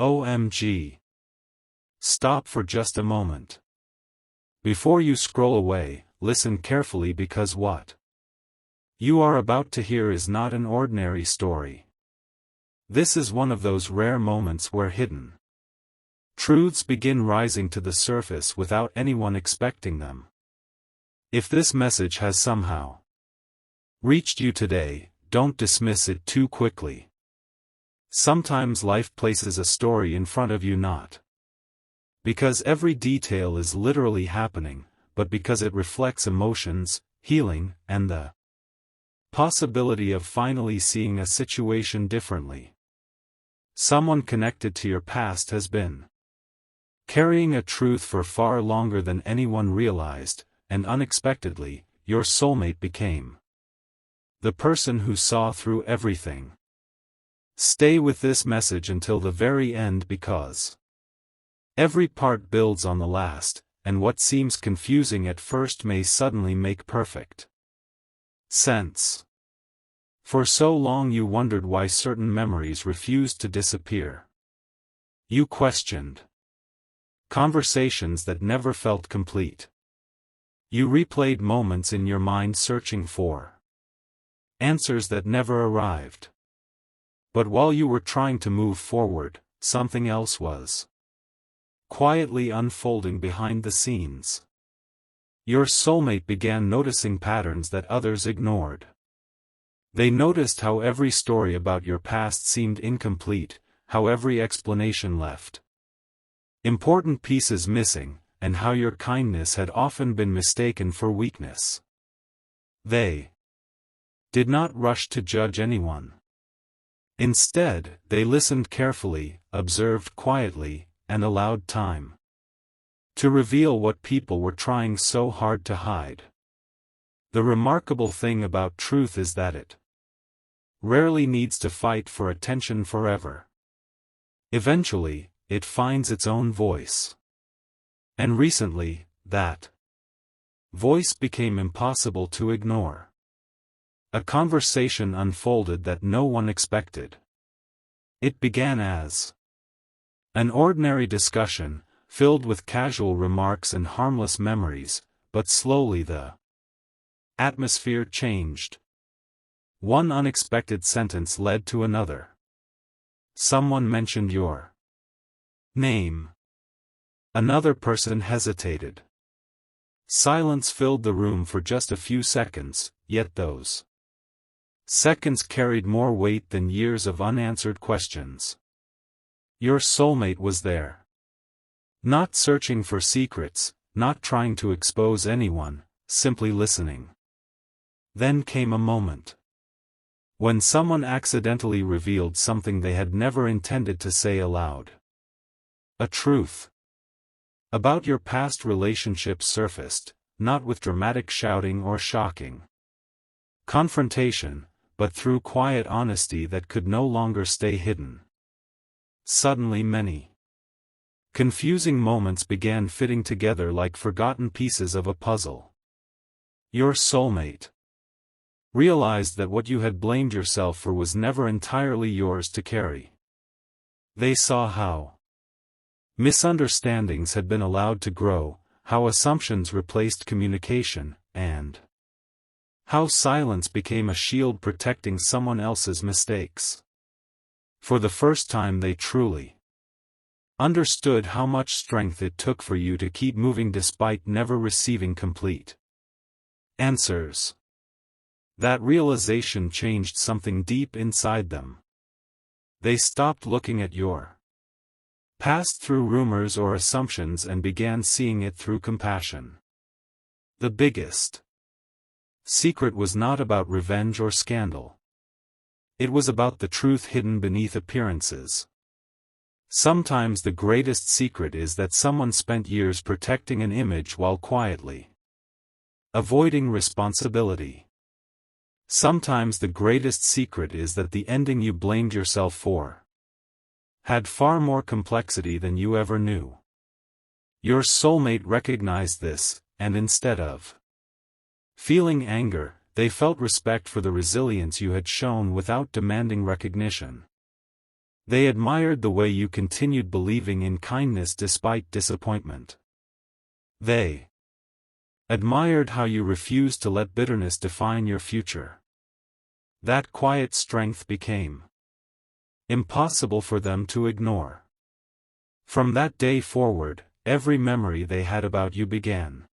OMG. Stop for just a moment. Before you scroll away, listen carefully because what you are about to hear is not an ordinary story. This is one of those rare moments where hidden truths begin rising to the surface without anyone expecting them. If this message has somehow reached you today, don't dismiss it too quickly. Sometimes life places a story in front of you not because every detail is literally happening, but because it reflects emotions, healing, and the possibility of finally seeing a situation differently. Someone connected to your past has been carrying a truth for far longer than anyone realized, and unexpectedly, your soulmate became the person who saw through everything. Stay with this message until the very end because every part builds on the last, and what seems confusing at first may suddenly make perfect sense. For so long you wondered why certain memories refused to disappear. You questioned conversations that never felt complete. You replayed moments in your mind searching for answers that never arrived. But while you were trying to move forward, something else was quietly unfolding behind the scenes. Your soulmate began noticing patterns that others ignored. They noticed how every story about your past seemed incomplete, how every explanation left important pieces missing, and how your kindness had often been mistaken for weakness. They did not rush to judge anyone. Instead, they listened carefully, observed quietly, and allowed time to reveal what people were trying so hard to hide. The remarkable thing about truth is that it rarely needs to fight for attention forever. Eventually, it finds its own voice. And recently, that voice became impossible to ignore. A conversation unfolded that no one expected. It began as an ordinary discussion, filled with casual remarks and harmless memories, but slowly the atmosphere changed. One unexpected sentence led to another. Someone mentioned your name. Another person hesitated. Silence filled the room for just a few seconds, yet those seconds carried more weight than years of unanswered questions. Your soulmate was there. Not searching for secrets, not trying to expose anyone, simply listening. Then came a moment when someone accidentally revealed something they had never intended to say aloud. A truth about your past relationships surfaced, not with dramatic shouting or shocking confrontation, but through quiet honesty that could no longer stay hidden. Suddenly many confusing moments began fitting together like forgotten pieces of a puzzle. Your soulmate realized that what you had blamed yourself for was never entirely yours to carry. They saw how misunderstandings had been allowed to grow, how assumptions replaced communication, and how silence became a shield protecting someone else's mistakes. For the first time they truly understood how much strength it took for you to keep moving despite never receiving complete answers. That realization changed something deep inside them. They stopped looking at your past through rumors or assumptions and began seeing it through compassion. The biggest secret was not about revenge or scandal. It was about the truth hidden beneath appearances. Sometimes the greatest secret is that someone spent years protecting an image while quietly avoiding responsibility. Sometimes the greatest secret is that the ending you blamed yourself for had far more complexity than you ever knew. Your soulmate recognized this, and instead of feeling anger, they felt respect for the resilience you had shown without demanding recognition. They admired the way you continued believing in kindness despite disappointment. They admired how you refused to let bitterness define your future. That quiet strength became impossible for them to ignore. From that day forward, every memory they had about you began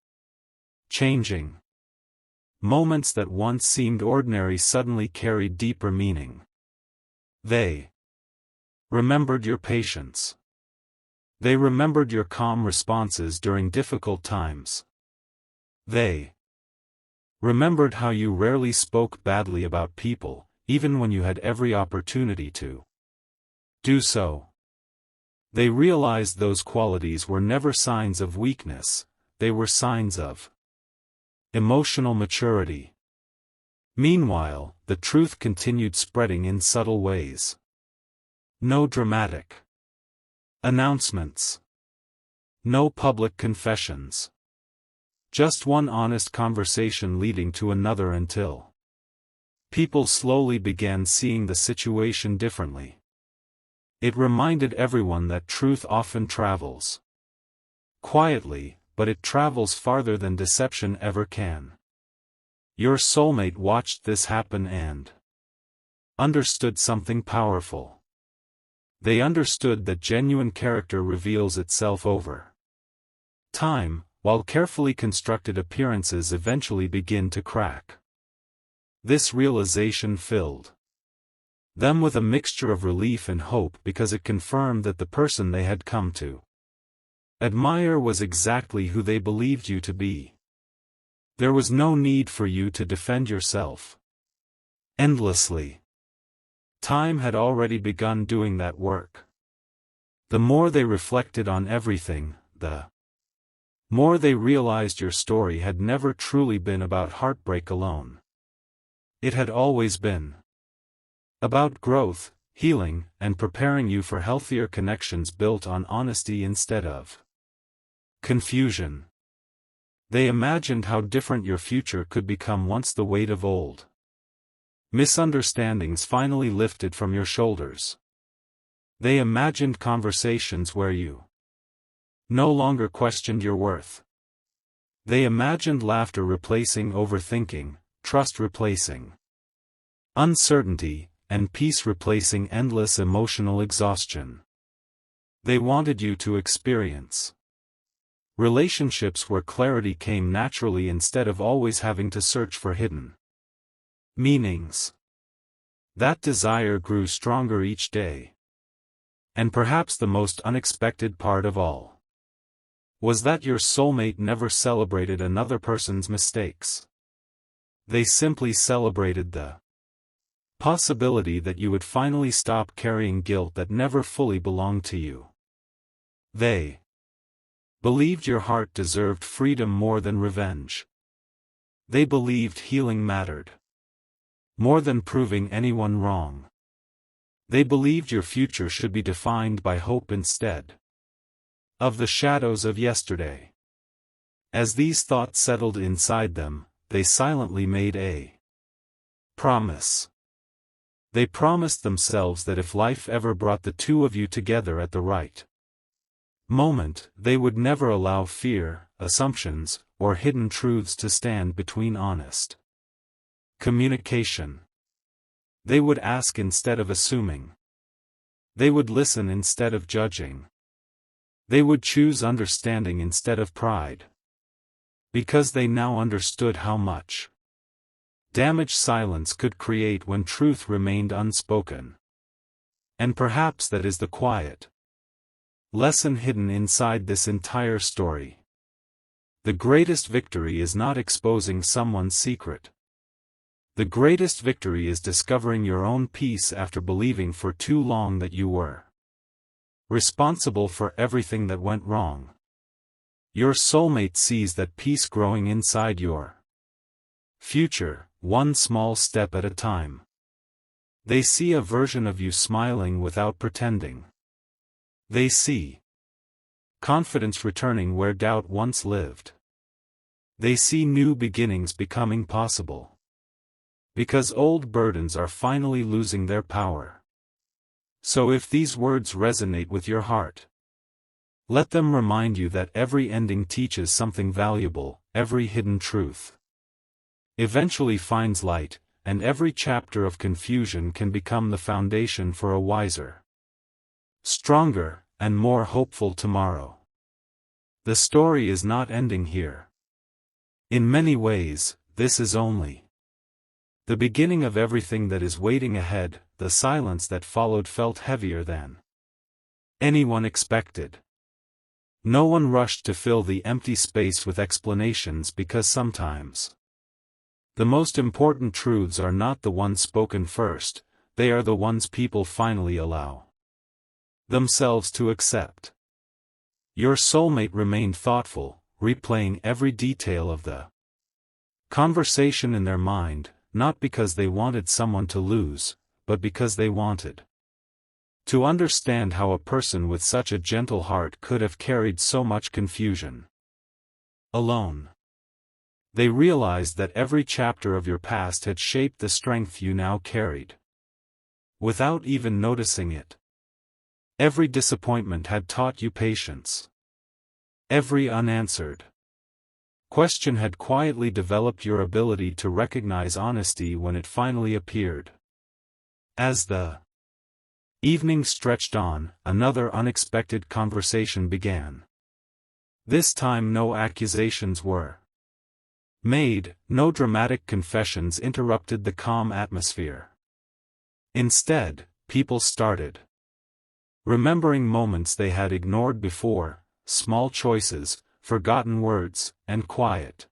changing. Moments that once seemed ordinary suddenly carried deeper meaning. They remembered your patience. They remembered your calm responses during difficult times. They remembered how you rarely spoke badly about people, even when you had every opportunity to do so. They realized those qualities were never signs of weakness, they were signs of emotional maturity. Meanwhile, the truth continued spreading in subtle ways. No dramatic announcements. No public confessions. Just one honest conversation leading to another until people slowly began seeing the situation differently. It reminded everyone that truth often travels quietly, but it travels farther than deception ever can. Your soulmate watched this happen and understood something powerful. They understood that genuine character reveals itself over time, while carefully constructed appearances eventually begin to crack. This realization filled them with a mixture of relief and hope because it confirmed that the person they had come to admire was exactly who they believed you to be. There was no need for you to defend yourself endlessly. Time had already begun doing that work. The more they reflected on everything, the more they realized your story had never truly been about heartbreak alone. It had always been about growth, healing, and preparing you for healthier connections built on honesty instead of confusion. They imagined how different your future could become once the weight of old misunderstandings finally lifted from your shoulders. They imagined conversations where you no longer questioned your worth. They imagined laughter replacing overthinking, trust replacing uncertainty, and peace replacing endless emotional exhaustion. They wanted you to experience relationships where clarity came naturally instead of always having to search for hidden meanings. That desire grew stronger each day. And perhaps the most unexpected part of all was that your soulmate never celebrated another person's mistakes. They simply celebrated the possibility that you would finally stop carrying guilt that never fully belonged to you. They believed your heart deserved freedom more than revenge. They believed healing mattered more than proving anyone wrong. They believed your future should be defined by hope instead of the shadows of yesterday. As these thoughts settled inside them, they silently made a promise. They promised themselves that if life ever brought the two of you together at the right moment, they would never allow fear, assumptions, or hidden truths to stand between honest communication. They would ask instead of assuming. They would listen instead of judging. They would choose understanding instead of pride. Because they now understood how much damage silence could create when truth remained unspoken. And perhaps that is the quiet lesson hidden inside this entire story. The greatest victory is not exposing someone's secret. The greatest victory is discovering your own peace after believing for too long that you were responsible for everything that went wrong. Your soulmate sees that peace growing inside your future, one small step at a time. They see a version of you smiling without pretending. They see confidence returning where doubt once lived. They see new beginnings becoming possible. Because old burdens are finally losing their power. So if these words resonate with your heart, let them remind you that every ending teaches something valuable, every hidden truth eventually finds light, and every chapter of confusion can become the foundation for a wiser, stronger, and more hopeful tomorrow. The story is not ending here. In many ways, this is only the beginning of everything that is waiting ahead. The silence that followed felt heavier than anyone expected. No one rushed to fill the empty space with explanations because sometimes the most important truths are not the ones spoken first, they are the ones people finally allow themselves to accept. Your soulmate remained thoughtful, replaying every detail of the conversation in their mind, not because they wanted someone to lose, but because they wanted to understand how a person with such a gentle heart could have carried so much confusion alone. They realized that every chapter of your past had shaped the strength you now carried, without even noticing it. Every disappointment had taught you patience. Every unanswered question had quietly developed your ability to recognize honesty when it finally appeared. As the evening stretched on, another unexpected conversation began. This time no accusations were made, no dramatic confessions interrupted the calm atmosphere. Instead, people started remembering moments they had ignored before, small choices, forgotten words, and quiet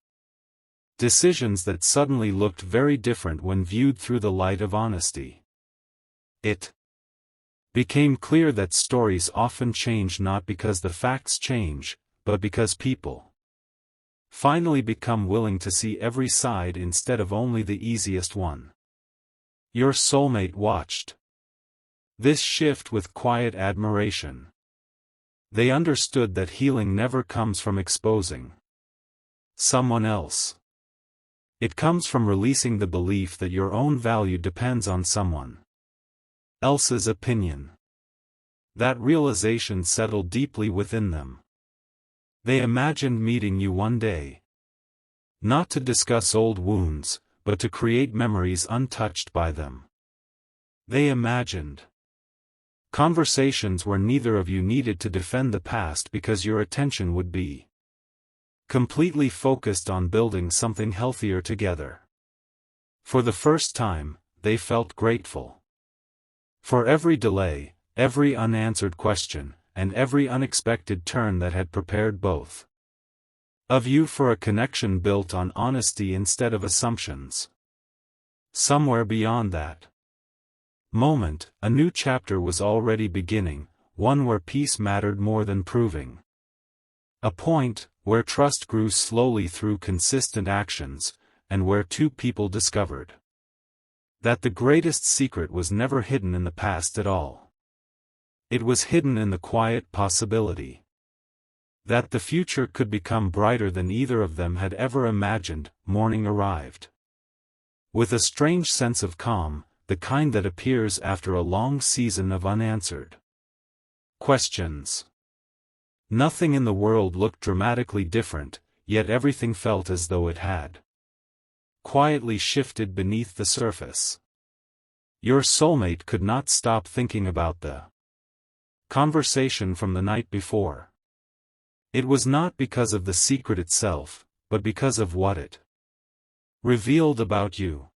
decisions that suddenly looked very different when viewed through the light of honesty. It became clear that stories often change not because the facts change, but because people finally become willing to see every side instead of only the easiest one. Your soulmate watched this shift with quiet admiration. They understood that healing never comes from exposing someone else. It comes from releasing the belief that your own value depends on someone else's opinion. That realization settled deeply within them. They imagined meeting you one day, not to discuss old wounds, but to create memories untouched by them. They imagined conversations where neither of you needed to defend the past because your attention would be completely focused on building something healthier together. For the first time, they felt grateful for every delay, every unanswered question, and every unexpected turn that had prepared both of you for a connection built on honesty instead of assumptions. Somewhere beyond that moment, a new chapter was already beginning, one where peace mattered more than proving a point, where trust grew slowly through consistent actions, and where two people discovered that the greatest secret was never hidden in the past at all. It was hidden in the quiet possibility that the future could become brighter than either of them had ever imagined. Morning arrived with a strange sense of calm, the kind that appears after a long season of unanswered questions. Nothing in the world looked dramatically different, yet everything felt as though it had quietly shifted beneath the surface. Your soulmate could not stop thinking about the conversation from the night before. It was not because of the secret itself, but because of what it revealed about you.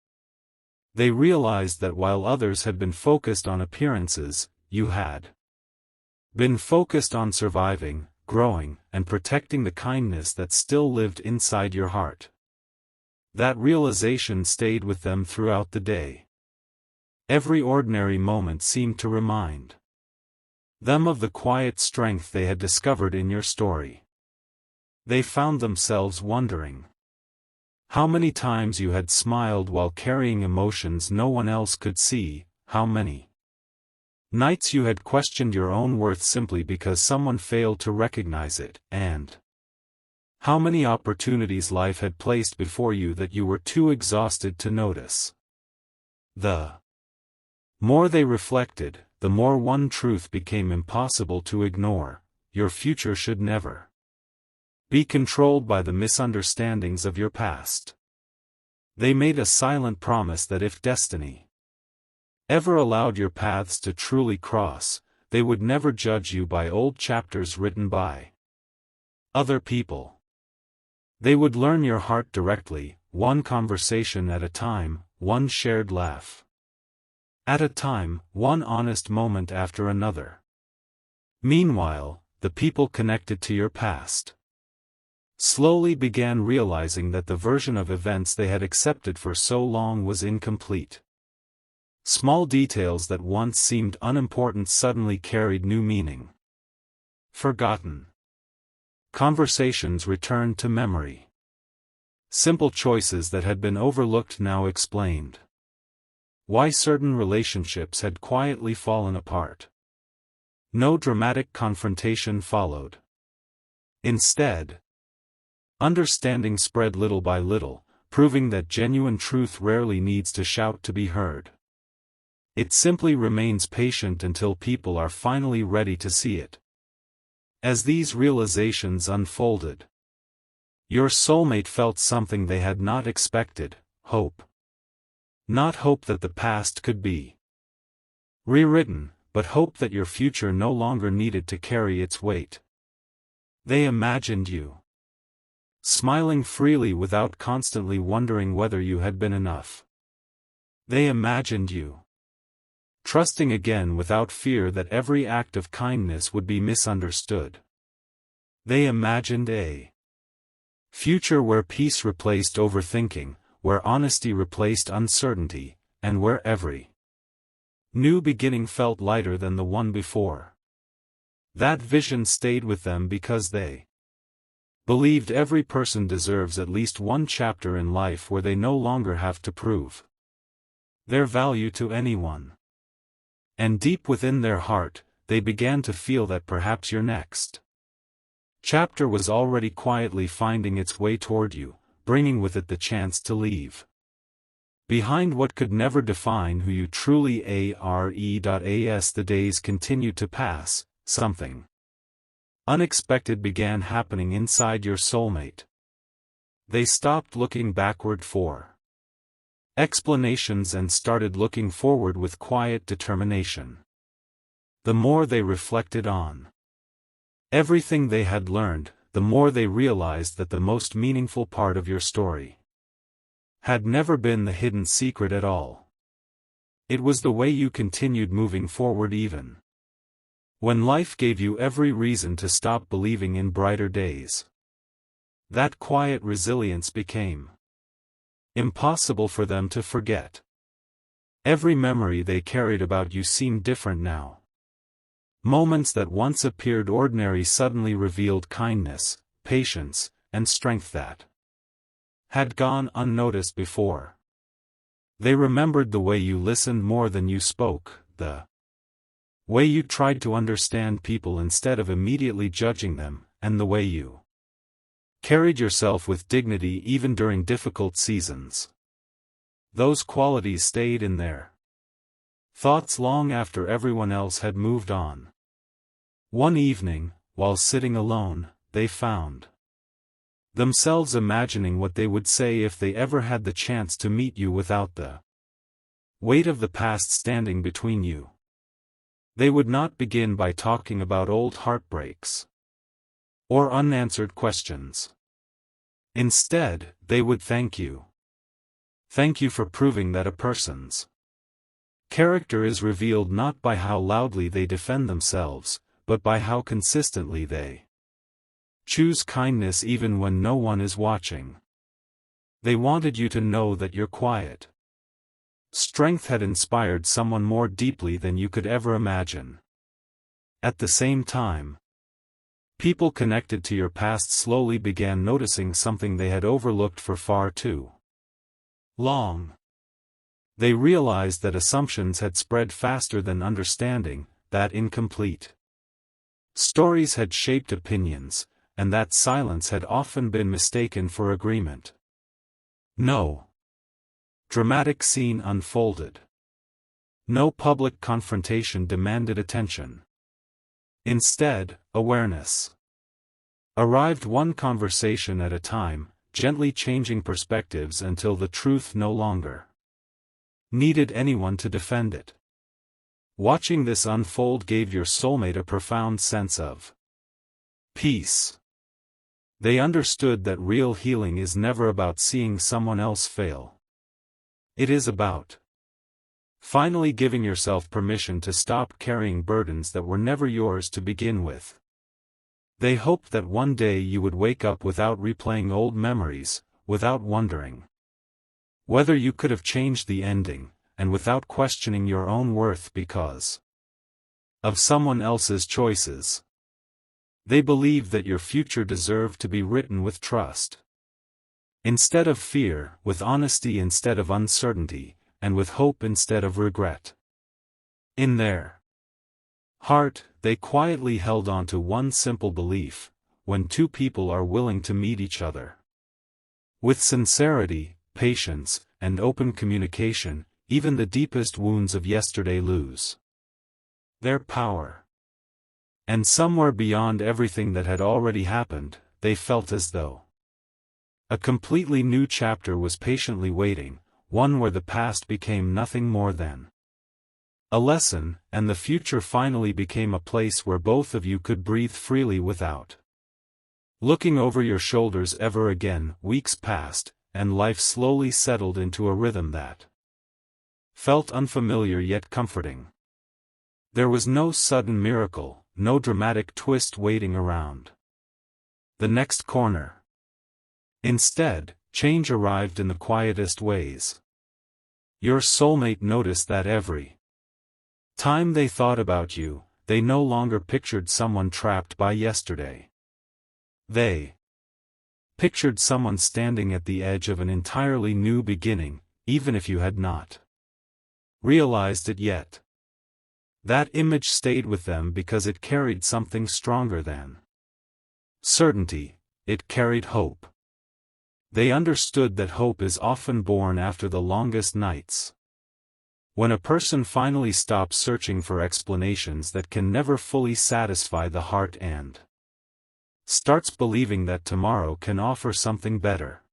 They realized that while others had been focused on appearances, you had been focused on surviving, growing, and protecting the kindness that still lived inside your heart. That realization stayed with them throughout the day. Every ordinary moment seemed to remind them of the quiet strength they had discovered in your story. They found themselves wondering how many times you had smiled while carrying emotions no one else could see, how many nights you had questioned your own worth simply because someone failed to recognize it, and how many opportunities life had placed before you that you were too exhausted to notice. The more they reflected, the more one truth became impossible to ignore: your future should never be controlled by the misunderstandings of your past. They made a silent promise that if destiny ever allowed your paths to truly cross, they would never judge you by old chapters written by other people. They would learn your heart directly, one conversation at a time, one shared laugh at a time, one honest moment after another. Meanwhile, the people connected to your past slowly began realizing that the version of events they had accepted for so long was incomplete. Small details that once seemed unimportant suddenly carried new meaning. Forgotten conversations returned to memory. Simple choices that had been overlooked now explained why certain relationships had quietly fallen apart. No dramatic confrontation followed. Instead, understanding spread little by little, proving that genuine truth rarely needs to shout to be heard. It simply remains patient until people are finally ready to see it. As these realizations unfolded, your soulmate felt something they had not expected: hope. Not hope that the past could be rewritten, but hope that your future no longer needed to carry its weight. They imagined you smiling freely without constantly wondering whether you had been enough. They imagined you trusting again without fear that every act of kindness would be misunderstood. They imagined a future where peace replaced overthinking, where honesty replaced uncertainty, and where every new beginning felt lighter than the one before. That vision stayed with them because they believed every person deserves at least one chapter in life where they no longer have to prove their value to anyone. And deep within their heart, they began to feel that perhaps your next chapter was already quietly finding its way toward you, bringing with it the chance to leave behind what could never define who you truly are. As the days continued to pass, something unexpected began happening inside your soulmate. They stopped looking backward for explanations and started looking forward with quiet determination. The more they reflected on everything they had learned, the more they realized that the most meaningful part of your story had never been the hidden secret at all. It was the way you continued moving forward even when life gave you every reason to stop believing in brighter days. That quiet resilience became impossible for them to forget. Every memory they carried about you seemed different now. Moments that once appeared ordinary suddenly revealed kindness, patience, and strength that had gone unnoticed before. They remembered the way you listened more than you spoke, the way you tried to understand people instead of immediately judging them, and the way you carried yourself with dignity even during difficult seasons. Those qualities stayed in their thoughts long after everyone else had moved on. One evening, while sitting alone, they found themselves imagining what they would say if they ever had the chance to meet you without the weight of the past standing between you. They would not begin by talking about old heartbreaks or unanswered questions. Instead, they would thank you. Thank you for proving that a person's character is revealed not by how loudly they defend themselves, but by how consistently they choose kindness even when no one is watching. They wanted you to know that your quiet strength had inspired someone more deeply than you could ever imagine. At the same time, people connected to your past slowly began noticing something they had overlooked for far too long. They realized that assumptions had spread faster than understanding, that incomplete stories had shaped opinions, and that silence had often been mistaken for agreement. No dramatic scene unfolded. No public confrontation demanded attention. Instead, awareness arrived, one conversation at a time, gently changing perspectives until the truth no longer needed anyone to defend it. Watching this unfold gave your soulmate a profound sense of peace. They understood that real healing is never about seeing someone else fail. It is about finally giving yourself permission to stop carrying burdens that were never yours to begin with. They hoped that one day you would wake up without replaying old memories, without wondering whether you could have changed the ending, and without questioning your own worth because of someone else's choices. They believed that your future deserved to be written with trust instead of fear, with honesty instead of uncertainty, and with hope instead of regret. In their heart, they quietly held on to one simple belief: when two people are willing to meet each other with sincerity, patience, and open communication, even the deepest wounds of yesterday lose their power. And somewhere beyond everything that had already happened, they felt as though a completely new chapter was patiently waiting, one where the past became nothing more than a lesson, and the future finally became a place where both of you could breathe freely without looking over your shoulders ever again. Weeks passed, and life slowly settled into a rhythm that felt unfamiliar yet comforting. There was no sudden miracle, no dramatic twist waiting around the next corner. Instead, change arrived in the quietest ways. Your soulmate noticed that every time they thought about you, they no longer pictured someone trapped by yesterday. They pictured someone standing at the edge of an entirely new beginning, even if you had not realized it yet. That image stayed with them because it carried something stronger than certainty. It carried hope. They understood that hope is often born after the longest nights. When a person finally stops searching for explanations that can never fully satisfy the heart and starts believing that tomorrow can offer something better.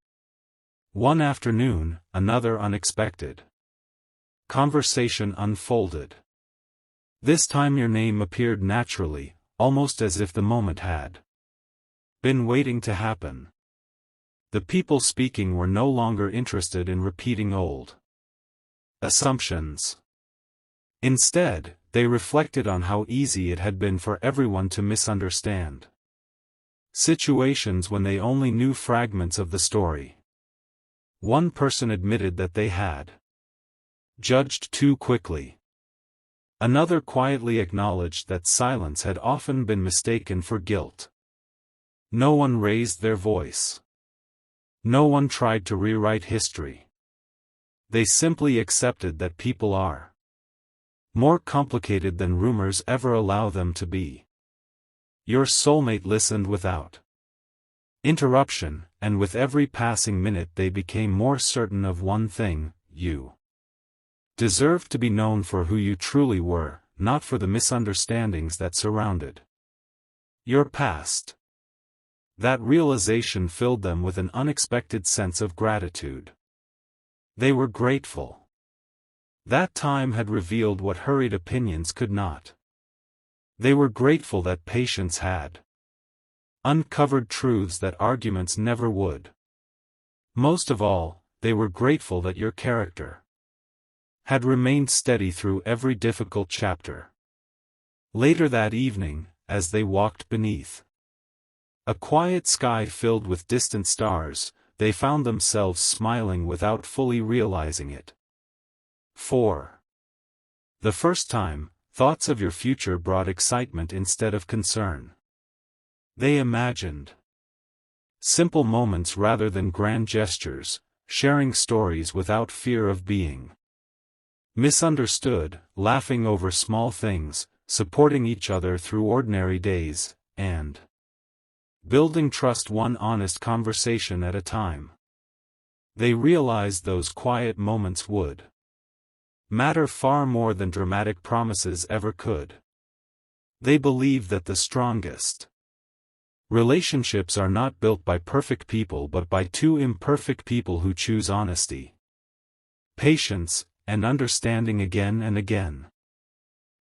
One afternoon, another unexpected conversation unfolded. This time your name appeared naturally, almost as if the moment had been waiting to happen. The people speaking were no longer interested in repeating old assumptions. Instead, they reflected on how easy it had been for everyone to misunderstand situations when they only knew fragments of the story. One person admitted that they had judged too quickly. Another quietly acknowledged that silence had often been mistaken for guilt. No one raised their voice. No one tried to rewrite history. They simply accepted that people are more complicated than rumors ever allow them to be. Your soulmate listened without interruption, and with every passing minute they became more certain of one thing: you deserved to be known for who you truly were, not for the misunderstandings that surrounded your past. That realization filled them with an unexpected sense of gratitude. They were grateful. That time had revealed what hurried opinions could not. They were grateful that patience had uncovered truths that arguments never would. Most of all, they were grateful that your character had remained steady through every difficult chapter. Later that evening, as they walked beneath a quiet sky filled with distant stars, they found themselves smiling without fully realizing it. For the first time, thoughts of your future brought excitement instead of concern. They imagined simple moments rather than grand gestures, sharing stories without fear of being misunderstood, laughing over small things, supporting each other through ordinary days, and building trust one honest conversation at a time. They realized those quiet moments would matter far more than dramatic promises ever could. They believe that the strongest relationships are not built by perfect people but by two imperfect people who choose honesty, patience, and understanding again and again.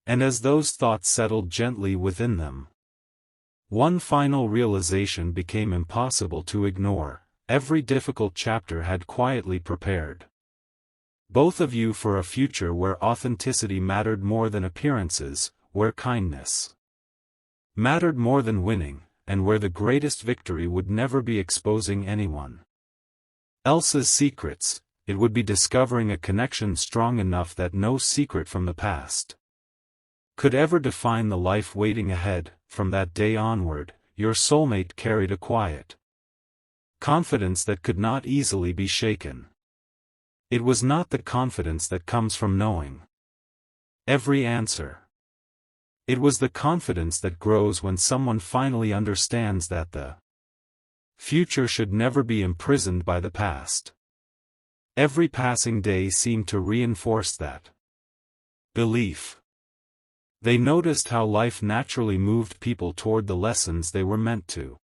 And as those thoughts settled gently within them, one final realization became impossible to ignore: every difficult chapter had quietly prepared both of you for a future where authenticity mattered more than appearances, where kindness mattered more than winning, and where the greatest victory would never be exposing anyone else's secrets. It would be discovering a connection strong enough that no secret from the past could ever define the life waiting ahead. From that day onward, your soulmate carried a quiet confidence that could not easily be shaken. It was not the confidence that comes from knowing every answer. It was the confidence that grows when someone finally understands that the future should never be imprisoned by the past. Every passing day seemed to reinforce that belief. They noticed how life naturally moved people toward the lessons they were meant to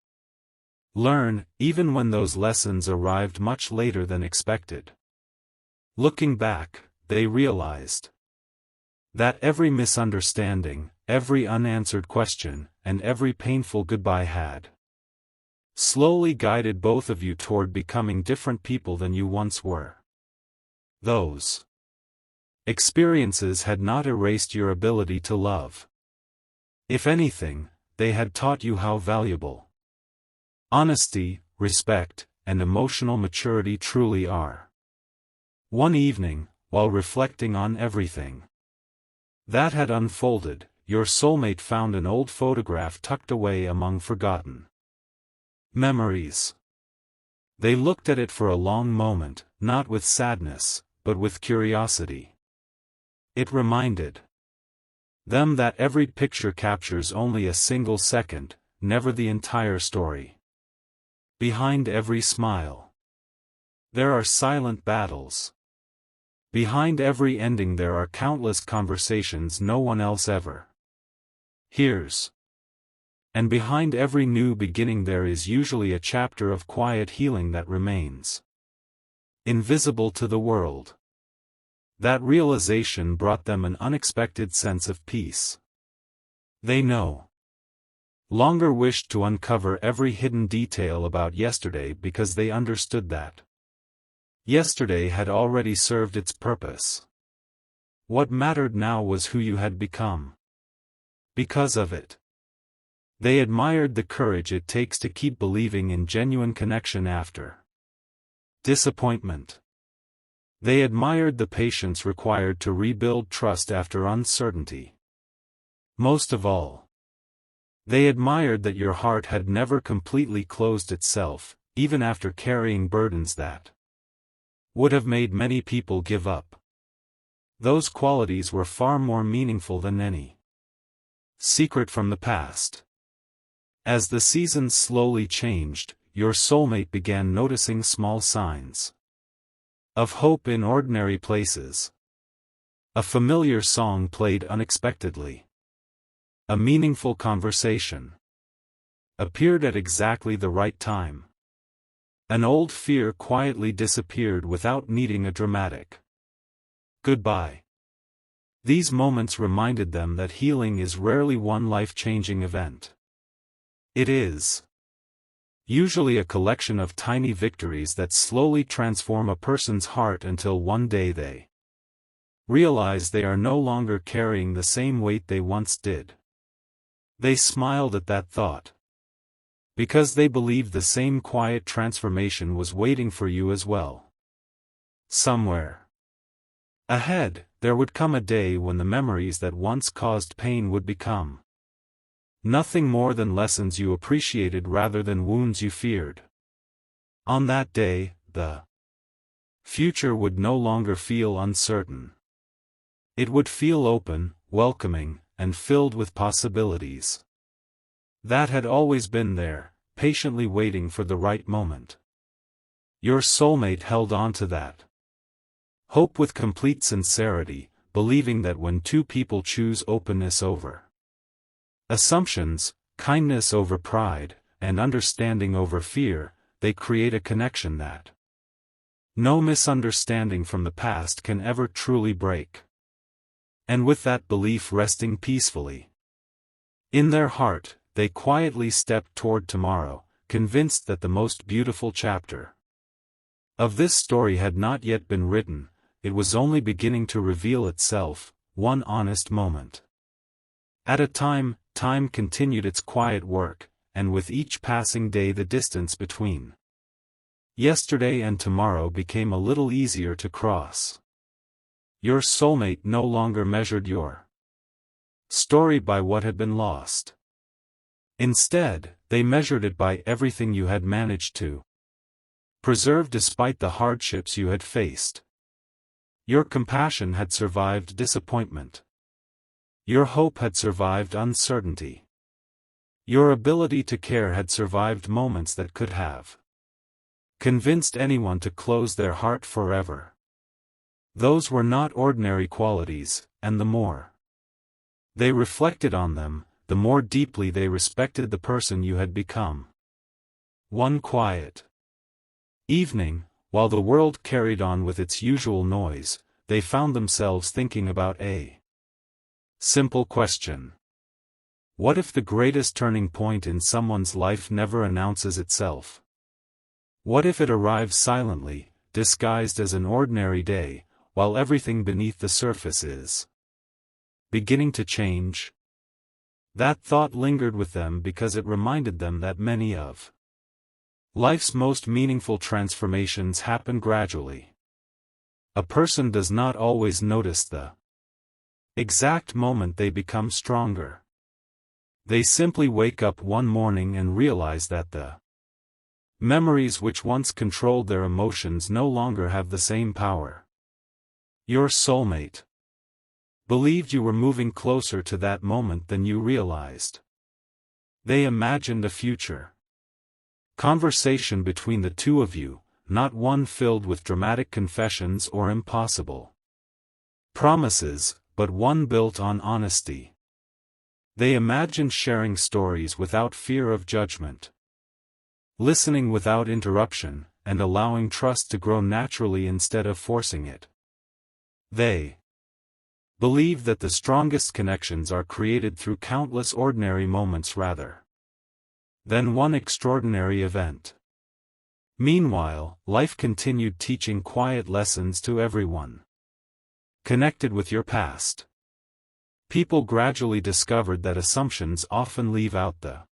learn, even when those lessons arrived much later than expected. Looking back, they realized that every misunderstanding, every unanswered question, and every painful goodbye had slowly guided both of you toward becoming different people than you once were. Those experiences had not erased your ability to love. If anything, they had taught you how valuable honesty, respect, and emotional maturity truly are. One evening, while reflecting on everything that had unfolded, your soulmate found an old photograph tucked away among forgotten memories. They looked at it for a long moment, not with sadness, but with curiosity. It reminded them that every picture captures only a single second, never the entire story. Behind every smile, there are silent battles. Behind every ending there are countless conversations no one else ever hears. And behind every new beginning there is usually a chapter of quiet healing that remains invisible to the world. That realization brought them an unexpected sense of peace. They no longer wished to uncover every hidden detail about yesterday because they understood that yesterday had already served its purpose. What mattered now was who you had become. Because of it, they admired the courage it takes to keep believing in genuine connection after disappointment. They admired the patience required to rebuild trust after uncertainty. Most of all, they admired that your heart had never completely closed itself, even after carrying burdens that would have made many people give up. Those qualities were far more meaningful than any secret from the past. As the seasons slowly changed, your soulmate began noticing small signs of hope in ordinary places. A familiar song played unexpectedly. A meaningful conversation appeared at exactly the right time. An old fear quietly disappeared without needing a dramatic goodbye. These moments reminded them that healing is rarely one life-changing event. It is usually a collection of tiny victories that slowly transform a person's heart until one day they realize they are no longer carrying the same weight they once did. They smiled at that thought, because they believed the same quiet transformation was waiting for you as well. Somewhere ahead, there would come a day when the memories that once caused pain would become nothing more than lessons you appreciated rather than wounds you feared. On that day, the future would no longer feel uncertain. It would feel open, welcoming, and filled with possibilities that had always been there, patiently waiting for the right moment. Your soulmate held on to that Hope with complete sincerity, believing that when two people choose openness over assumptions, kindness over pride, and understanding over fear, they create a connection that no misunderstanding from the past can ever truly break. And with that belief resting peacefully in their heart, they quietly step toward tomorrow, convinced that the most beautiful chapter of this story had not yet been written. It was only beginning to reveal itself, one honest moment at a time. Time continued its quiet work, and with each passing day the distance between yesterday and tomorrow became a little easier to cross. Your soulmate no longer measured your story by what had been lost. Instead, they measured it by everything you had managed to preserve despite the hardships you had faced. Your compassion had survived disappointment. Your hope had survived uncertainty. Your ability to care had survived moments that could have convinced anyone to close their heart forever. Those were not ordinary qualities, and the more they reflected on them, the more deeply they respected the person you had become. One quiet evening, while the world carried on with its usual noise, they found themselves thinking about a simple question. What if the greatest turning point in someone's life never announces itself? What if it arrives silently, disguised as an ordinary day, while everything beneath the surface is beginning to change? That thought lingered with them because it reminded them that many of life's most meaningful transformations happen gradually. A person does not always notice the exact moment they become stronger. They simply wake up one morning and realize that the memories which once controlled their emotions no longer have the same power. Your soulmate believed you were moving closer to that moment than you realized. They imagined a future conversation between the two of you, not one filled with dramatic confessions or impossible promises, but one built on honesty. They imagined sharing stories without fear of judgment, listening without interruption, and allowing trust to grow naturally instead of forcing it. They believe that the strongest connections are created through countless ordinary moments rather than one extraordinary event. Meanwhile, life continued teaching quiet lessons to everyone connected with your past. People gradually discovered that assumptions often leave out the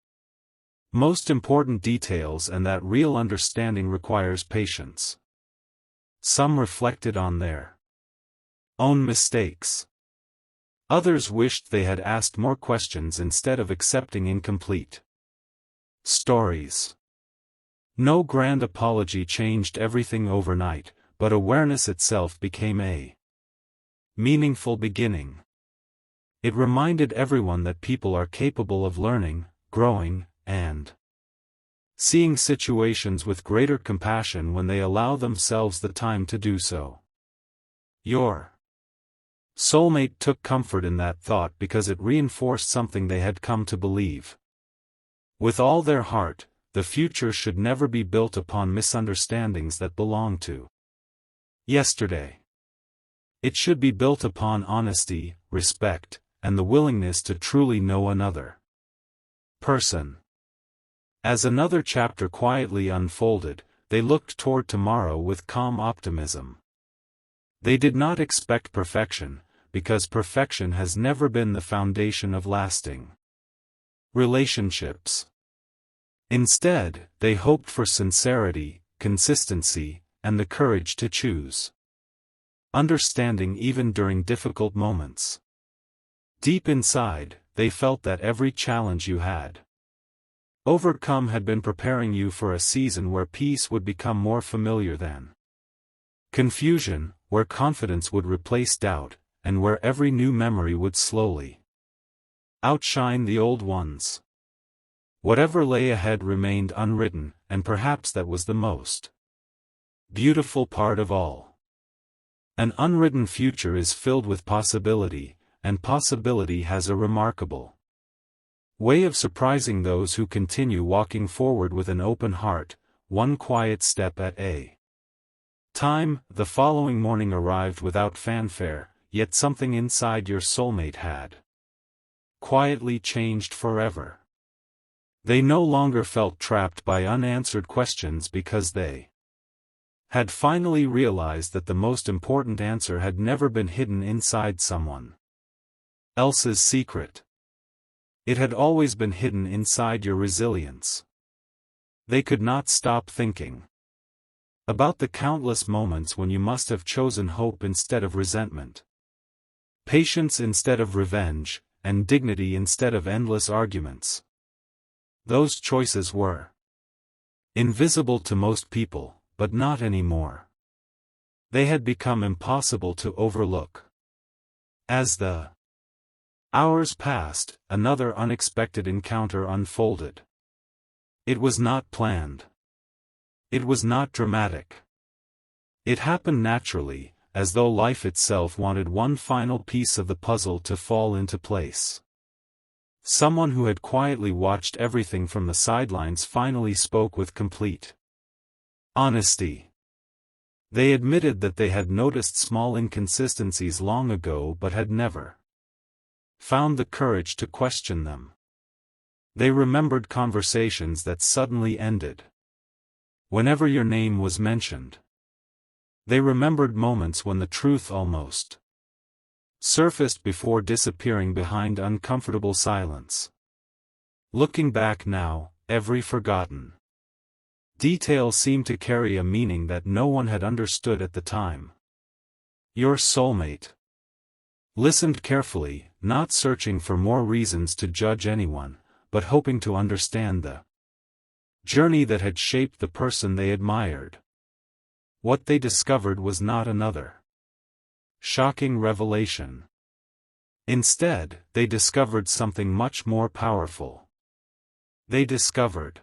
most important details and that real understanding requires patience. Some reflected on their own mistakes. Others wished they had asked more questions instead of accepting incomplete stories. No grand apology changed everything overnight, but awareness itself became a meaningful beginning. It reminded everyone that people are capable of learning, growing, and seeing situations with greater compassion when they allow themselves the time to do so. Your soulmate took comfort in that thought because it reinforced something they had come to believe with all their heart: the future should never be built upon misunderstandings that belong to yesterday. It should be built upon honesty, respect, and the willingness to truly know another person. As another chapter quietly unfolded, they looked toward tomorrow with calm optimism. They did not expect perfection, because perfection has never been the foundation of lasting relationships. Instead, they hoped for sincerity, consistency, and the courage to choose understanding even during difficult moments. Deep inside, they felt that every challenge you had overcome had been preparing you for a season where peace would become more familiar than confusion, where confidence would replace doubt, and where every new memory would slowly outshine the old ones. Whatever lay ahead remained unwritten, and perhaps that was the most beautiful part of all. An unwritten future is filled with possibility, and possibility has a remarkable way of surprising those who continue walking forward with an open heart, one quiet step at a time. The following morning arrived without fanfare, yet something inside your soulmate had quietly changed forever. They no longer felt trapped by unanswered questions because they had finally realized that the most important answer had never been hidden inside someone else's secret. It had always been hidden inside your resilience. They could not stop thinking about the countless moments when you must have chosen hope instead of resentment, patience instead of revenge, and dignity instead of endless arguments. Those choices were invisible to most people, but not anymore. They had become impossible to overlook. As the hours passed, another unexpected encounter unfolded. It was not planned. It was not dramatic. It happened naturally, as though life itself wanted one final piece of the puzzle to fall into place. Someone who had quietly watched everything from the sidelines finally spoke with complete honesty. They admitted that they had noticed small inconsistencies long ago but had never found the courage to question them. They remembered conversations that suddenly ended whenever your name was mentioned. They remembered moments when the truth almost surfaced before disappearing behind uncomfortable silence. Looking back now, every forgotten detail seemed to carry a meaning that no one had understood at the time. Your soulmate listened carefully, not searching for more reasons to judge anyone, but hoping to understand the journey that had shaped the person they admired. What they discovered was not another shocking revelation. Instead, they discovered something much more powerful. They discovered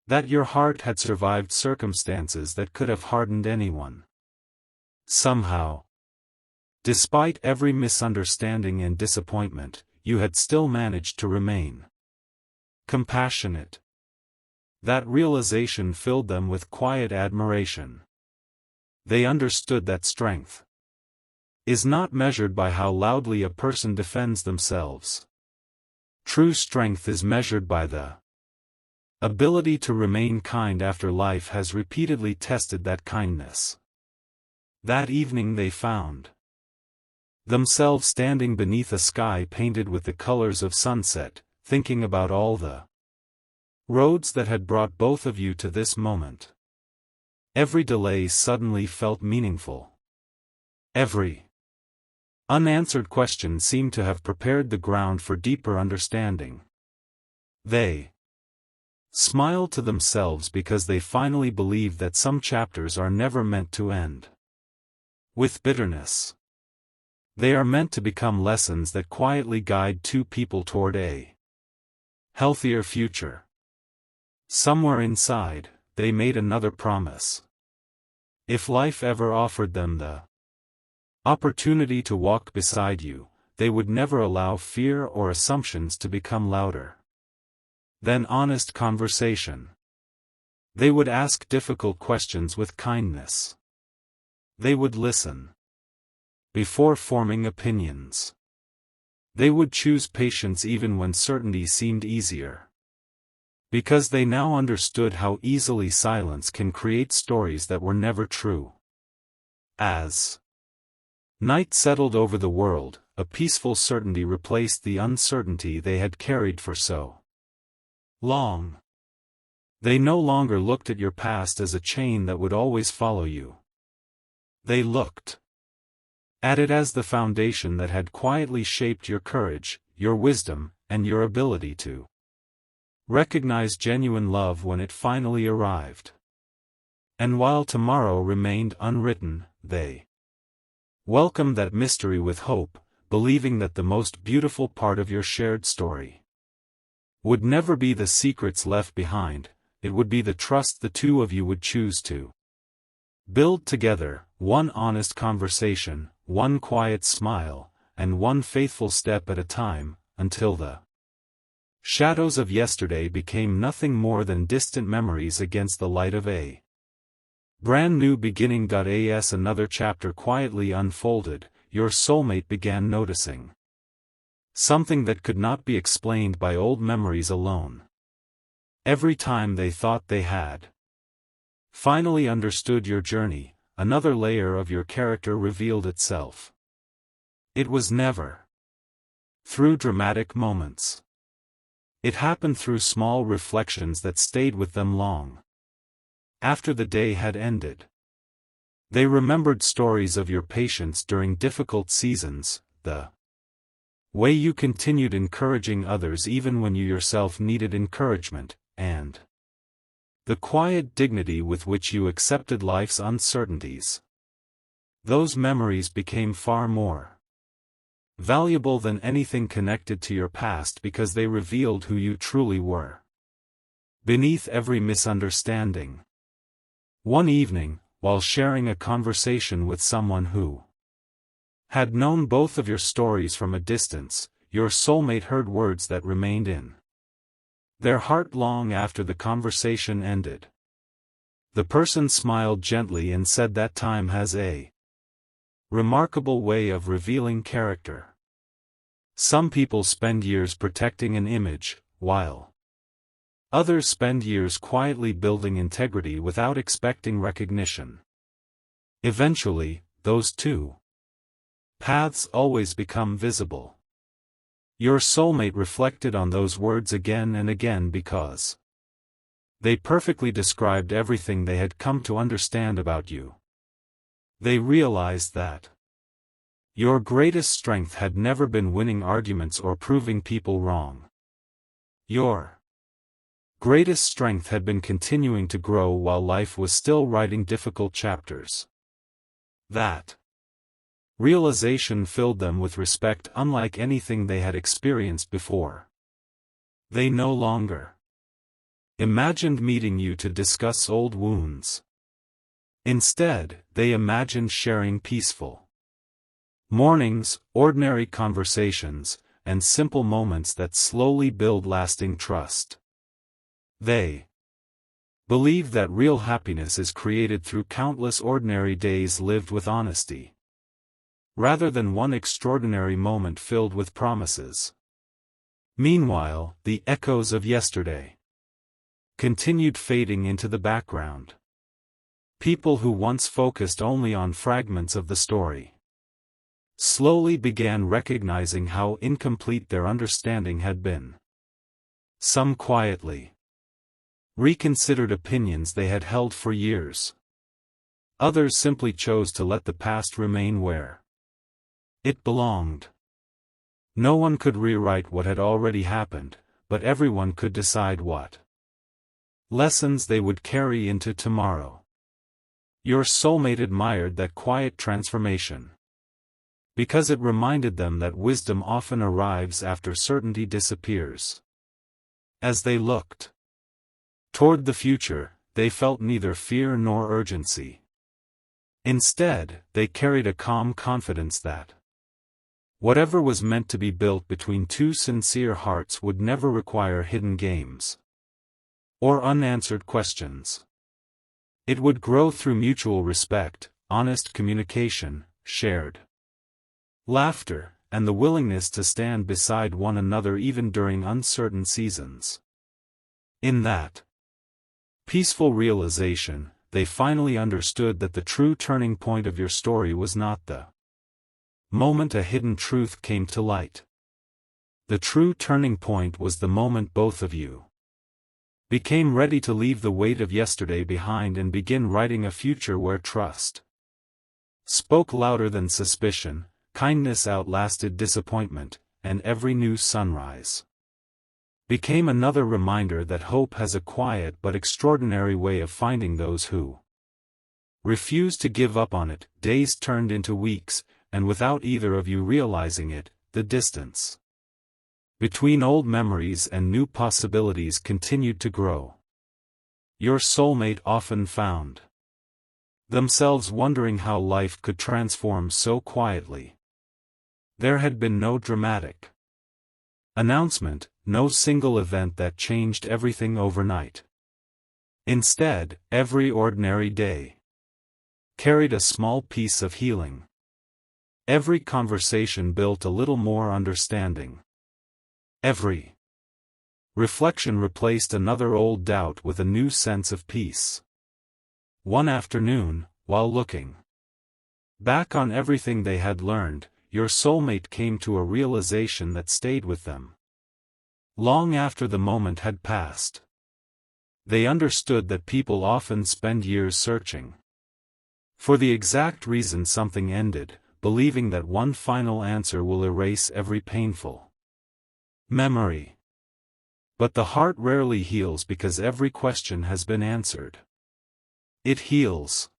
that your heart had survived circumstances that could have hardened anyone. Somehow, despite every misunderstanding and disappointment, you had still managed to remain compassionate. That realization filled them with quiet admiration. They understood that strength is not measured by how loudly a person defends themselves. True strength is measured by the ability to remain kind after life has repeatedly tested that kindness. That evening they found themselves standing beneath a sky painted with the colors of sunset, thinking about all the roads that had brought both of you to this moment. Every delay suddenly felt meaningful. Every unanswered question seemed to have prepared the ground for deeper understanding. They smiled to themselves because they finally believed that some chapters are never meant to end with bitterness. They are meant to become lessons that quietly guide two people toward a healthier future. Somewhere inside, they made another promise. If life ever offered them the opportunity to walk beside you, they would never allow fear or assumptions to become louder than honest conversation. They would ask difficult questions with kindness. They would listen before forming opinions. They would choose patience even when certainty seemed easier. Because they now understood how easily silence can create stories that were never true. As night settled over the world, a peaceful certainty replaced the uncertainty they had carried for so long. They no longer looked at your past as a chain that would always follow you. They looked at it as the foundation that had quietly shaped your courage, your wisdom, and your ability to recognize genuine love when it finally arrived. And while tomorrow remained unwritten, they welcomed that mystery with hope, believing that the most beautiful part of your shared story would never be the secrets left behind, it would be the trust the two of you would choose to build together, one honest conversation, one quiet smile, and one faithful step at a time, until the shadows of yesterday became nothing more than distant memories against the light of a brand new beginning. As another chapter quietly unfolded, your soulmate began noticing something that could not be explained by old memories alone. Every time they thought they had finally understood your journey, another layer of your character revealed itself. It was never through dramatic moments. It happened through small reflections that stayed with them long after the day had ended. They remembered stories of your patience during difficult seasons, the way you continued encouraging others even when you yourself needed encouragement, and the quiet dignity with which you accepted life's uncertainties. Those memories became far more valuable than anything connected to your past because they revealed who you truly were beneath every misunderstanding. One evening, while sharing a conversation with someone who had known both of your stories from a distance, your soulmate heard words that remained in their heart long after the conversation ended. The person smiled gently and said that time has a remarkable way of revealing character. Some people spend years protecting an image, while others spend years quietly building integrity without expecting recognition. Eventually, those two paths always become visible. Your soulmate reflected on those words again and again because they perfectly described everything they had come to understand about you. They realized that your greatest strength had never been winning arguments or proving people wrong. Your greatest strength had been continuing to grow while life was still writing difficult chapters. That realization filled them with respect unlike anything they had experienced before. They no longer imagined meeting you to discuss old wounds. Instead, they imagined sharing peaceful mornings, ordinary conversations, and simple moments that slowly build lasting trust. They believe that real happiness is created through countless ordinary days lived with honesty, rather than one extraordinary moment filled with promises. Meanwhile, the echoes of yesterday continued fading into the background. People who once focused only on fragments of the story slowly began recognizing how incomplete their understanding had been. Some quietly reconsidered opinions they had held for years. Others simply chose to let the past remain where it belonged. No one could rewrite what had already happened, but everyone could decide what lessons they would carry into tomorrow. Your soulmate admired that quiet transformation, because it reminded them that wisdom often arrives after certainty disappears. As they looked toward the future, they felt neither fear nor urgency. Instead, they carried a calm confidence that whatever was meant to be built between two sincere hearts would never require hidden games or unanswered questions. It would grow through mutual respect, honest communication, shared laughter, and the willingness to stand beside one another even during uncertain seasons. In that peaceful realization, they finally understood that the true turning point of your story was not the moment a hidden truth came to light. The true turning point was the moment both of you became ready to leave the weight of yesterday behind and begin writing a future where trust spoke louder than suspicion, kindness outlasted disappointment, and every new sunrise became another reminder that hope has a quiet but extraordinary way of finding those who refuse to give up on it. Days turned into weeks, and without either of you realizing it, the distance between old memories and new possibilities continued to grow. Your soulmate often found themselves wondering how life could transform so quietly. There had been no dramatic announcement, no single event that changed everything overnight. Instead, every ordinary day carried a small piece of healing. Every conversation built a little more understanding. Every reflection replaced another old doubt with a new sense of peace. One afternoon, while looking back on everything they had learned, your soulmate came to a realization that stayed with them long after the moment had passed. They understood that people often spend years searching for the exact reason something ended, believing that one final answer will erase every painful memory. But the heart rarely heals because every question has been answered. It heals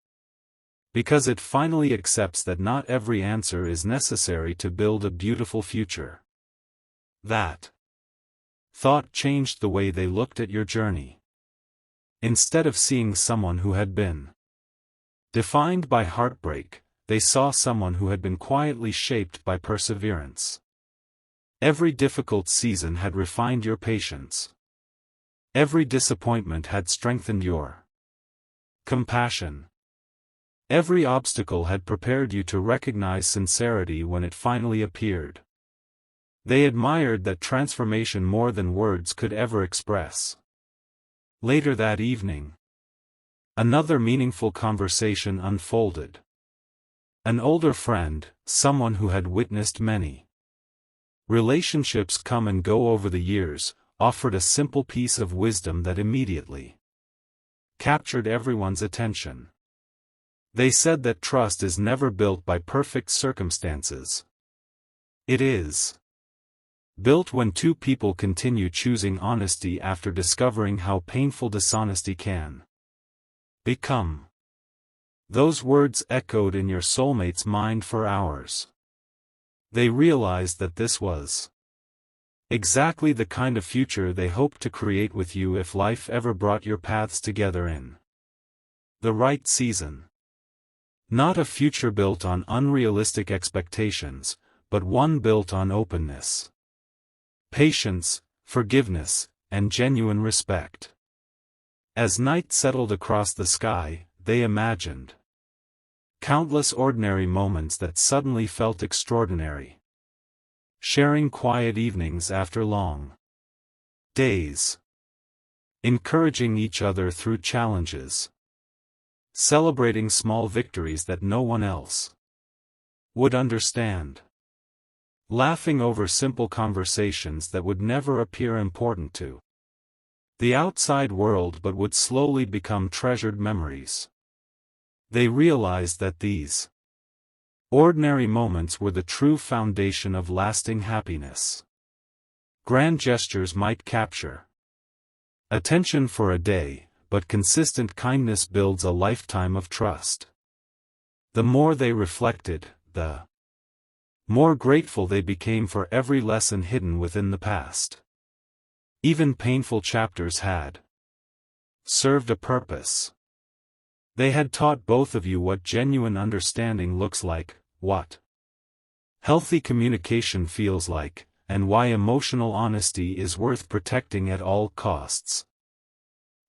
because it finally accepts that not every answer is necessary to build a beautiful future. That thought changed the way they looked at your journey. Instead of seeing someone who had been defined by heartbreak, they saw someone who had been quietly shaped by perseverance. Every difficult season had refined your patience. Every disappointment had strengthened your compassion. Every obstacle had prepared you to recognize sincerity when it finally appeared. They admired that transformation more than words could ever express. Later that evening, another meaningful conversation unfolded. An older friend, someone who had witnessed many relationships come and go over the years, offered a simple piece of wisdom that immediately captured everyone's attention. They said that trust is never built by perfect circumstances. It is built when two people continue choosing honesty after discovering how painful dishonesty can become. Those words echoed in your soulmate's mind for hours. They realized that this was exactly the kind of future they hoped to create with you if life ever brought your paths together in the right season. Not a future built on unrealistic expectations, but one built on openness, patience, forgiveness, and genuine respect. As night settled across the sky, they imagined countless ordinary moments that suddenly felt extraordinary. Sharing quiet evenings after long days. Encouraging each other through challenges. Celebrating small victories that no one else would understand. Laughing over simple conversations that would never appear important to the outside world but would slowly become treasured memories. They realized that these ordinary moments were the true foundation of lasting happiness. Grand gestures might capture attention for a day, but consistent kindness builds a lifetime of trust. The more they reflected, the more grateful they became for every lesson hidden within the past. Even painful chapters had served a purpose. They had taught both of you what genuine understanding looks like, what healthy communication feels like, and why emotional honesty is worth protecting at all costs.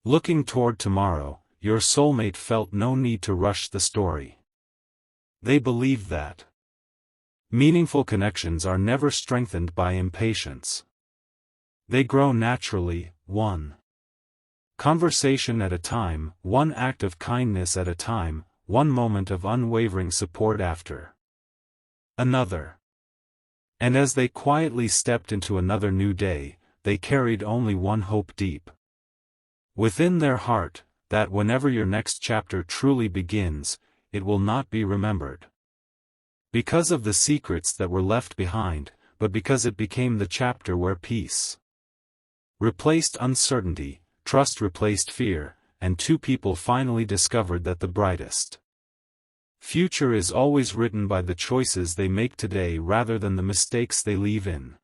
Looking toward tomorrow, your soulmate felt no need to rush the story. They believed that meaningful connections are never strengthened by impatience. They grow naturally, one conversation at a time, one act of kindness at a time, one moment of unwavering support after another. And as they quietly stepped into another new day, they carried only one hope deep within their heart, that whenever your next chapter truly begins, it will not be remembered because of the secrets that were left behind, but because it became the chapter where peace replaced uncertainty, trust replaced fear, and two people finally discovered that the brightest future is always written by the choices they make today rather than the mistakes they leave in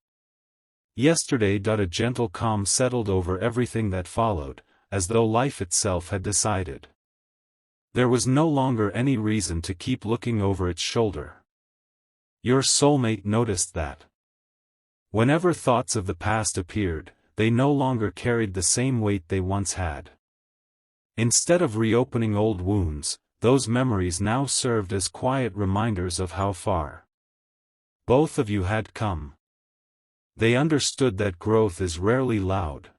yesterday. A gentle calm settled over everything that followed, as though life itself had decided There was no longer any reason to keep looking over its shoulder. Your soulmate noticed that. Whenever thoughts of the past appeared, they no longer carried the same weight they once had. Instead of reopening old wounds, those memories now served as quiet reminders of how far both of you had come. They understood that growth is rarely loud.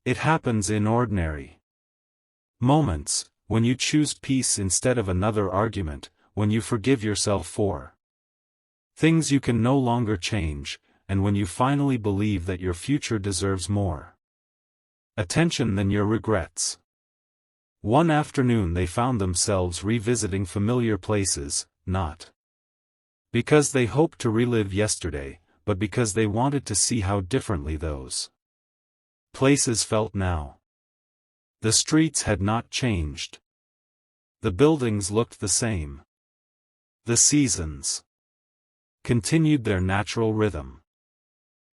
It happens in ordinary moments, when you choose peace instead of another argument, when you forgive yourself for things you can no longer change, and when you finally believe that your future deserves more attention than your regrets. One afternoon they found themselves revisiting familiar places, not because they hoped to relive yesterday, but because they wanted to see how differently those places felt now. The streets had not changed. The buildings looked the same. The seasons continued their natural rhythm.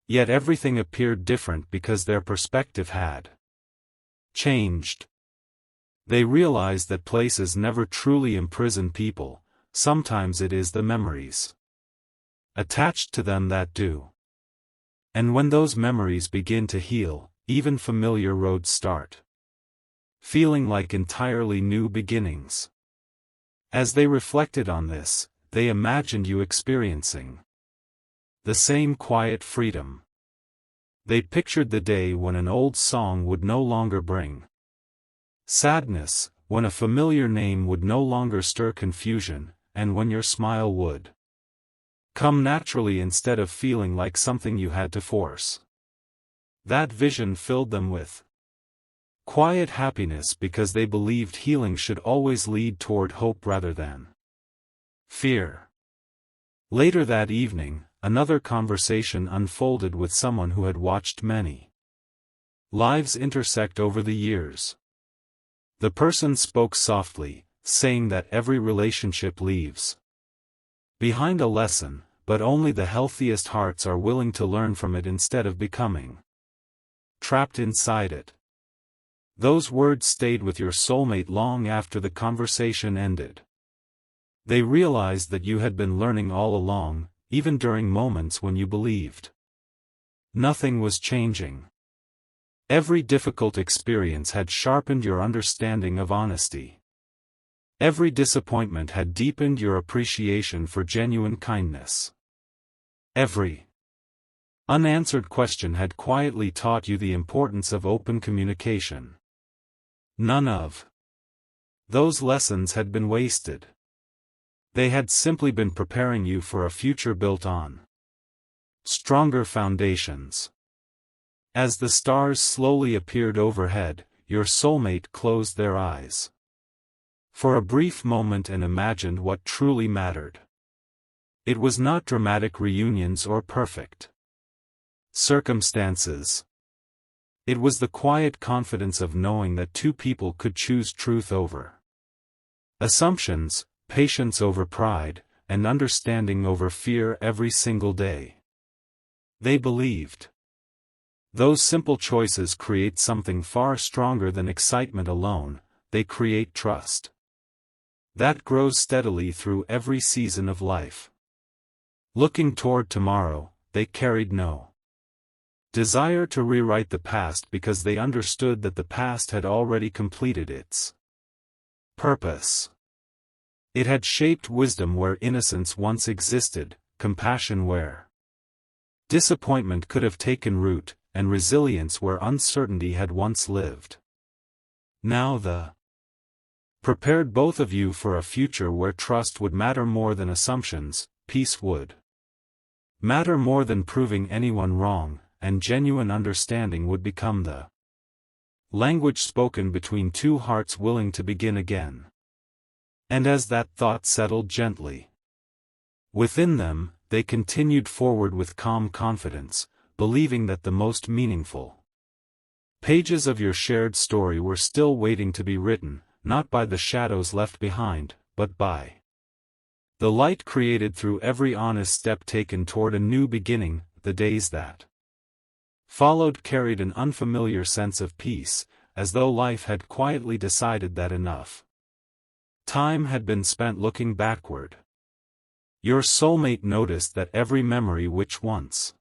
Yet everything appeared different because their perspective had changed. They realized that places never truly imprison people, sometimes it is the memories attached to them that do. And when those memories begin to heal, even familiar roads start feeling like entirely new beginnings. As they reflected on this, they imagined you experiencing the same quiet freedom. They pictured the day when an old song would no longer bring sadness, when a familiar name would no longer stir confusion, and when your smile would come naturally instead of feeling like something you had to force. That vision filled them with quiet happiness because they believed healing should always lead toward hope rather than fear. Later that evening, another conversation unfolded with someone who had watched many lives intersect over the years. The person spoke softly, saying that every relationship leaves behind a lesson, but only the healthiest hearts are willing to learn from it instead of becoming trapped inside it. Those words stayed with your soulmate long after the conversation ended. They realized that you had been learning all along, even during moments when you believed nothing was changing. Every difficult experience had sharpened your understanding of honesty. Every disappointment had deepened your appreciation for genuine kindness. Every unanswered question had quietly taught you the importance of open communication. None of those lessons had been wasted. They had simply been preparing you for a future built on stronger foundations. As the stars slowly appeared overhead, your soulmate closed their eyes for a brief moment and imagined what truly mattered. It was not dramatic reunions or perfect circumstances. It was the quiet confidence of knowing that two people could choose truth over assumptions, patience over pride, and understanding over fear every single day. They believed those simple choices create something far stronger than excitement alone. They create trust that grows steadily through every season of life. Looking toward tomorrow, they carried no desire to rewrite the past because they understood that the past had already completed its purpose. It had shaped wisdom where innocence once existed, compassion where disappointment could have taken root, and resilience where uncertainty had once lived. Now the prepared both of you for a future where trust would matter more than assumptions, peace would matter more than proving anyone wrong, and genuine understanding would become the language spoken between two hearts willing to begin again. And as that thought settled gently within them, they continued forward with calm confidence, believing that the most meaningful pages of your shared story were still waiting to be written, not by the shadows left behind, but by the light created through every honest step taken toward a new beginning. The days that followed carried an unfamiliar sense of peace, as though life had quietly decided that enough Time had been spent looking backward. Your soulmate noticed that every memory which once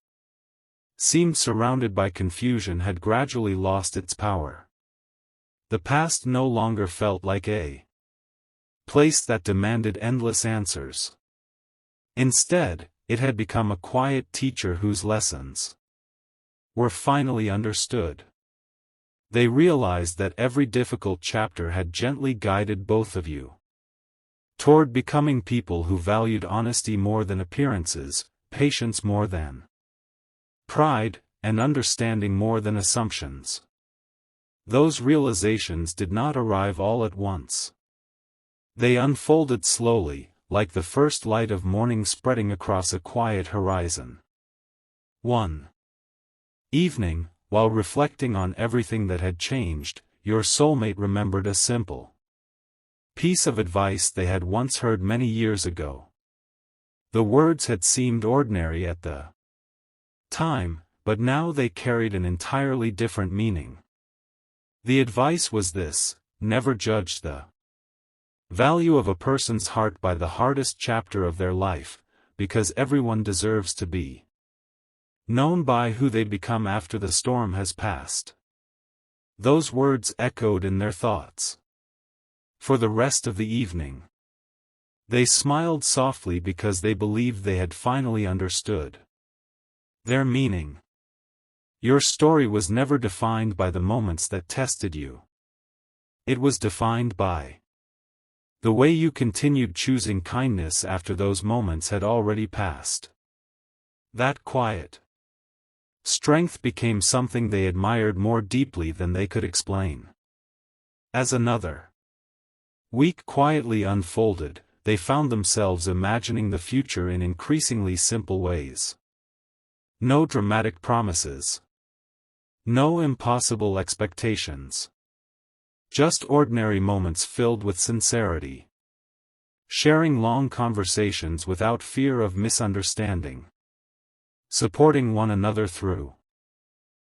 seemed surrounded by confusion had gradually lost its power. The past no longer felt like a place that demanded endless answers. Instead, it had become a quiet teacher whose lessons were finally understood. They realized that every difficult chapter had gently guided both of you toward becoming people who valued honesty more than appearances, patience more than pride, and understanding more than assumptions. Those realizations did not arrive all at once. They unfolded slowly, like the first light of morning spreading across a quiet horizon. One evening, while reflecting on everything that had changed, your soulmate remembered a simple piece of advice they had once heard many years ago. The words had seemed ordinary at the time, but now they carried an entirely different meaning. The advice was this: never judge the value of a person's heart by the hardest chapter of their life, because everyone deserves to be known by who they become after the storm has passed. Those words echoed in their thoughts for the rest of the evening. They smiled softly because they believed they had finally understood their meaning. Your story was never defined by the moments that tested you. It was defined by the way you continued choosing kindness after those moments had already passed. That quiet strength became something they admired more deeply than they could explain. As another week quietly unfolded, they found themselves imagining the future in increasingly simple ways. No dramatic promises. No impossible expectations. Just ordinary moments filled with sincerity. Sharing long conversations without fear of misunderstanding. Supporting one another through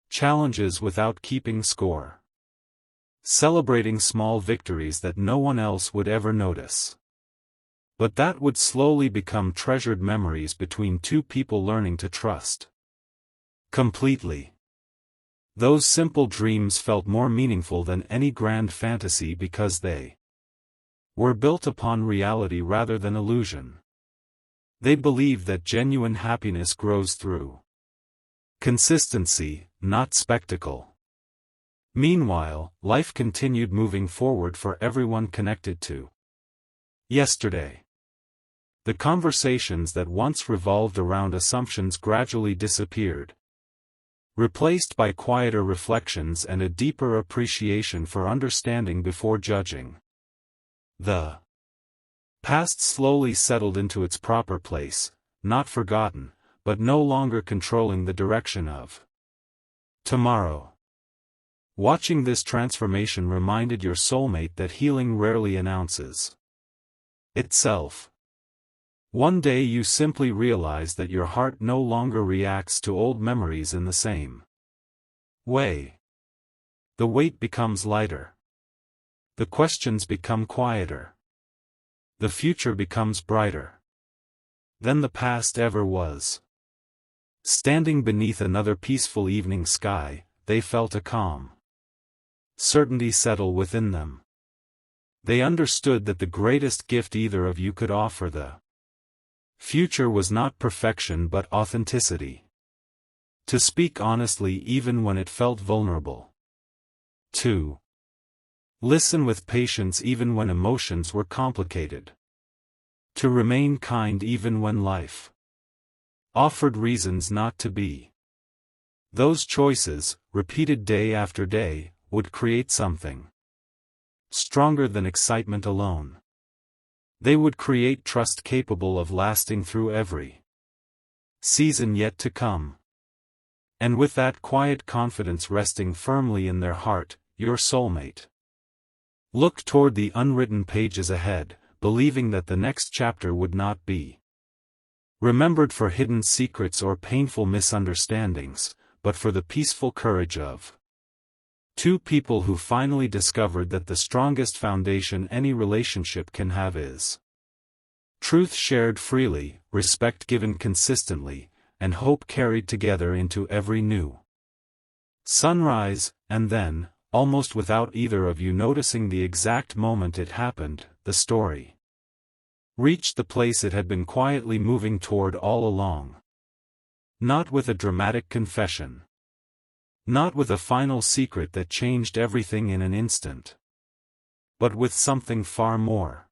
challenges without keeping score. Celebrating small victories that no one else would ever notice, but that would slowly become treasured memories between two people learning to trust completely. Those simple dreams felt more meaningful than any grand fantasy because they were built upon reality rather than illusion. They believed that genuine happiness grows through consistency, not spectacle. Meanwhile, life continued moving forward for everyone connected to yesterday. The conversations that once revolved around assumptions gradually disappeared, replaced by quieter reflections and a deeper appreciation for understanding before judging. The past slowly settled into its proper place, not forgotten, but no longer controlling the direction of tomorrow. Watching this transformation reminded your soulmate that healing rarely announces itself. One day you simply realize that your heart no longer reacts to old memories in the same way. The weight becomes lighter. The questions become quieter. The future becomes brighter than the past ever was. Standing beneath another peaceful evening sky, they felt a calm certainty settle within them. They understood that the greatest gift either of you could offer the future was not perfection but authenticity. To speak honestly even when it felt vulnerable. 2. Listen with patience even when emotions were complicated. To remain kind even when life offered reasons not to be. Those choices, repeated day after day, would create something stronger than excitement alone. They would create trust capable of lasting through every season yet to come. And with that quiet confidence resting firmly in their heart, your soulmate looked toward the unwritten pages ahead, believing that the next chapter would not be remembered for hidden secrets or painful misunderstandings, but for the peaceful courage of Two people who finally discovered that the strongest foundation any relationship can have is truth shared freely, respect given consistently, and hope carried together into every new sunrise. And then, almost without either of you noticing the exact moment it happened, the story reached the place it had been quietly moving toward all along. Not with a dramatic confession. Not with a final secret that changed everything in an instant. But with something far more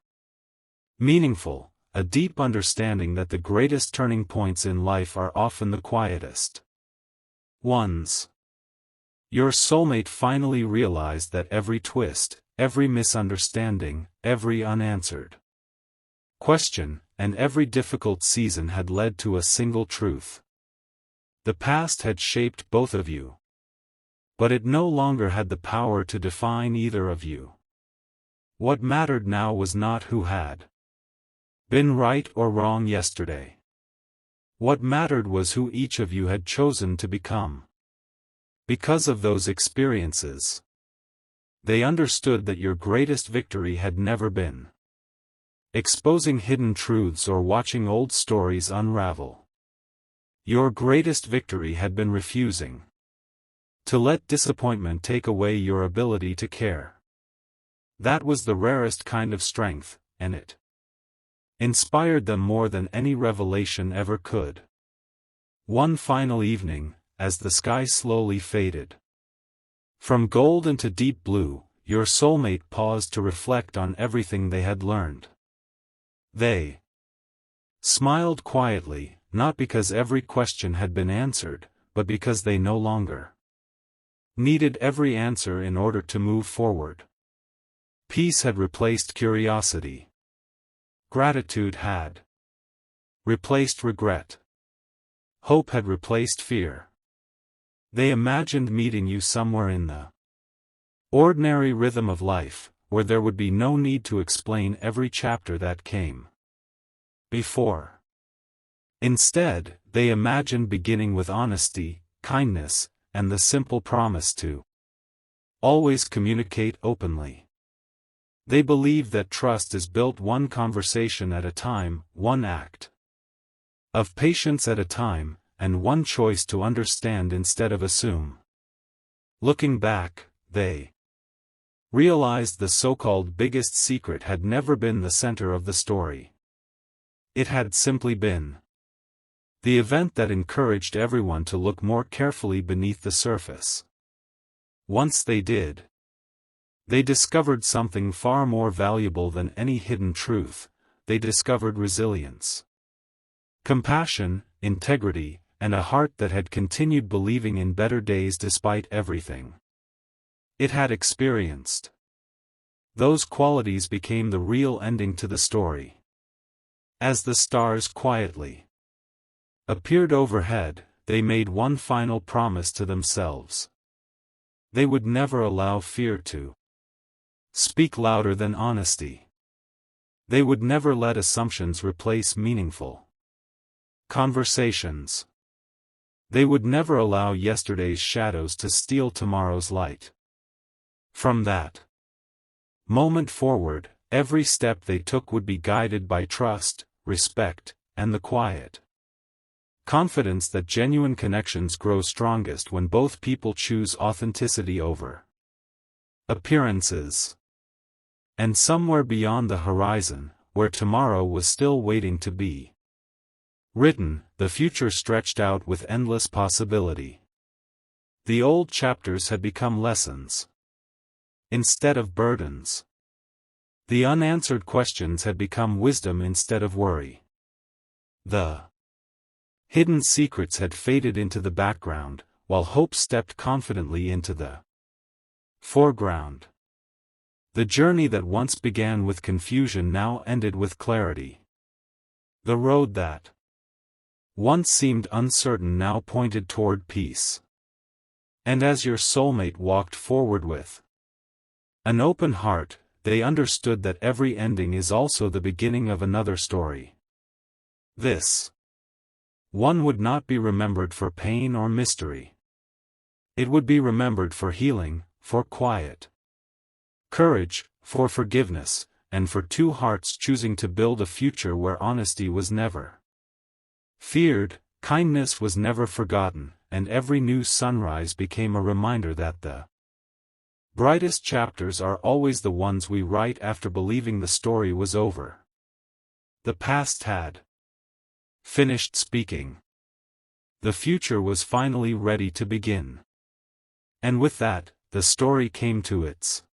meaningful, a deep understanding that the greatest turning points in life are often the quietest ones. Your soulmate finally realized that every twist, every misunderstanding, every unanswered question, and every difficult season had led to a single truth. The past had shaped both of you. But it no longer had the power to define either of you. What mattered now was not who had been right or wrong yesterday. What mattered was who each of you had chosen to become. Because of those experiences, they understood that your greatest victory had never been exposing hidden truths or watching old stories unravel. Your greatest victory had been refusing to let disappointment take away your ability to care. That was the rarest kind of strength, and it inspired them more than any revelation ever could. One final evening, as the sky slowly faded from gold into deep blue, your soulmate paused to reflect on everything they had learned. They smiled quietly, not because every question had been answered, but because they no longer needed every answer in order to move forward. Peace had replaced curiosity. Gratitude had replaced regret. Hope had replaced fear. They imagined meeting you somewhere in the ordinary rhythm of life, where there would be no need to explain every chapter that came before. Instead, they imagined beginning with honesty, kindness, and the simple promise to always communicate openly. They believed that trust is built one conversation at a time, one act of patience at a time, and one choice to understand instead of assume. Looking back, they realized the so-called biggest secret had never been the center of the story. It had simply been the event that encouraged everyone to look more carefully beneath the surface. Once they did, they discovered something far more valuable than any hidden truth. They discovered resilience, compassion, integrity, and a heart that had continued believing in better days despite everything it had experienced. Those qualities became the real ending to the story. As the stars quietly appeared overhead, they made one final promise to themselves. They would never allow fear to speak louder than honesty. They would never let assumptions replace meaningful conversations. They would never allow yesterday's shadows to steal tomorrow's light. From that moment forward, every step they took would be guided by trust, respect, and the quiet confidence that genuine connections grow strongest when both people choose authenticity over appearances. And somewhere beyond the horizon, where tomorrow was still waiting to be written, the future stretched out with endless possibility. The old chapters had become lessons instead of burdens. The unanswered questions had become wisdom instead of worry. The hidden secrets had faded into the background, while hope stepped confidently into the foreground. The journey that once began with confusion now ended with clarity. The road that once seemed uncertain now pointed toward peace. And as your soulmate walked forward with an open heart, they understood that every ending is also the beginning of another story. This one would not be remembered for pain or mystery. It would be remembered for healing, for quiet. Courage, for forgiveness, and for two hearts choosing to build a future where honesty was never feared, kindness was never forgotten, and every new sunrise became a reminder that the brightest chapters are always the ones we write after believing the story was over. The past had finished speaking. The future was finally ready to begin. And with that, the story came to its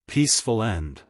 peaceful end.